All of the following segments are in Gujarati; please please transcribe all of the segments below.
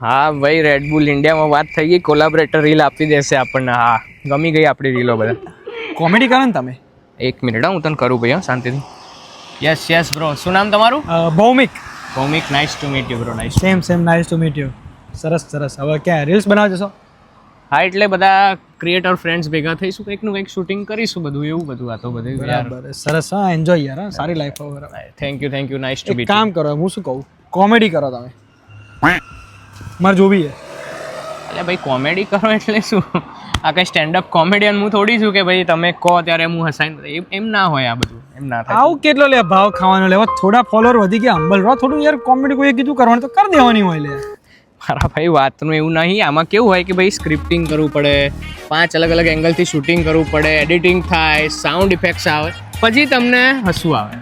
હા ભાઈ, રેડબુલ ઇન્ડિયામાં વાત થઈ ગઈ, કોલાબરેટર રીલ આપી દેશે આપણને. હા, ગમી ગઈ આપણી રીલો બધા. કોમેડી કરો ને તમે. એક મિનિટ, હું તને કરું ભાઈ, શાંતિથી. યસ યસ બ્રો, શું નામ તમારું? Bhaumik. Bhaumik, nice to meet you bro. Nice. Same nice to meet you. સરસ. હવે ક્યાં રીલ્સ બનાવજો છો? હા, એટલે બધા ક્રિએટર ફ્રેન્ડ્સ ભેગા થઈશું, કંઈકનું કંઈક શૂટિંગ કરીશું, બધું એવું બધું. આ તો બધું બરાબર. સરસ. હા, એન્જોય યાર. હા, સારી લાઈફ હવે. થેન્ક યુ, નાઇસ ટુ એક મીટ. કામ કરો, હું શું કહું, કોમેડી કરો તમે. મારે જો બી હે. એટલે ભાઈ, કોમેડી કરો એટલે શું? આ કંઈ સ્ટેન્ડઅપ કોમેડિયન હું થોડી છું કે ભાઈ તમે કહો ત્યારે હું હસાઈને, એમ ના હોય આ બધું, એમ ના થાય. આવું કેટલો લે ભાવ ખાવાનો લેવા, થોડા ફોલોઅર વધી ગયા, હંબલ રહો થોડું યાર. કોમેડી કોઈ કીધું કરવાનું તો કરી દેવાની હોય લે. મારા ભાઈ, વાતનું એવું નહીં. આમાં કેવું હોય કે ભાઈ, સ્ક્રિપ્ટિંગ કરવું પડે, 5 અલગ અલગ એંગલથી શૂટિંગ કરવું પડે, એડિટિંગ થાય, સાઉન્ડ ઇફેક્ટ્સ આવે, પછી તમને હસવું આવે.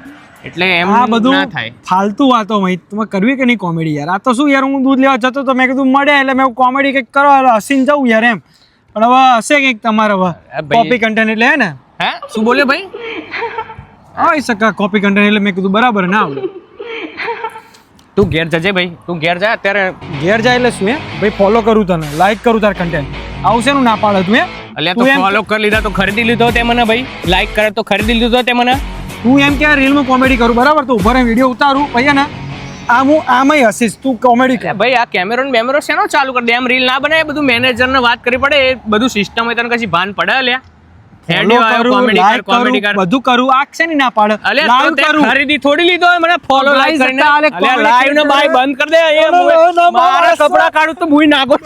એટલે એમ આ બધું ના થાય. ફાલતુ વાતો ભાઈ, તમે કરવી કે નહીં કોમેડી યાર? આ તો શું યાર, હું દૂધ લેવા જતો તો મેં કીધું મળે એટલે મેં કોમેડી કંઈક કરો, હસીને જવું યાર એમ. પણ હવે હશે કંઈક તમારે હવે કોપી કન્ટેન્ટ એટલે હે ને. હે, શું બોલ્યો ભાઈ? આવી શકા કોપી કન્ટેન્ટ એટલે મેં કીધું બરાબર ના આવડે. તું ઘેર જજે ભાઈ, તું ઘેર જા અત્યારે. ઘેર જાય એટલે શું હે ભાઈ? ફોલો કરું તને, લાઈક કરું તાર કન્ટેન્ટ, આવશે નું ના પાડે તું હે? અલ્યા, તો ફોલો કરી લીધા તો ખરીદી લીધો તે મને ભાઈ, લાઈક કરે તો ખરીદી લીધો તે મને. તું એમ કે રીલમાં કોમેડી કરું બરાબર, તો ઉભા રહે વિડીયો ઉતારું પછી ને હું આમાંય હસીશ, તું કોમેડી કર. ભાઈ, આ કેમેરો શેનો ચાલુ કરી દે? એમ રીલ ના બનાવે, બધું મેનેજરને વાત કરવી પડે, એ બધું સિસ્ટમ હોય, તને કશી ભાન પડે? અલ્યા, કોમેડી કર, બધું કરું, આ છે ને ના પાડે. લાઈવ કરું, ખરીદી થોડી લીધો હોય મને ફોલો લાઈક કરીને. લાઈવ ને બાય બંધ કરી દે. મારા કપડા કાઢું તો ભૂઈ નાખો.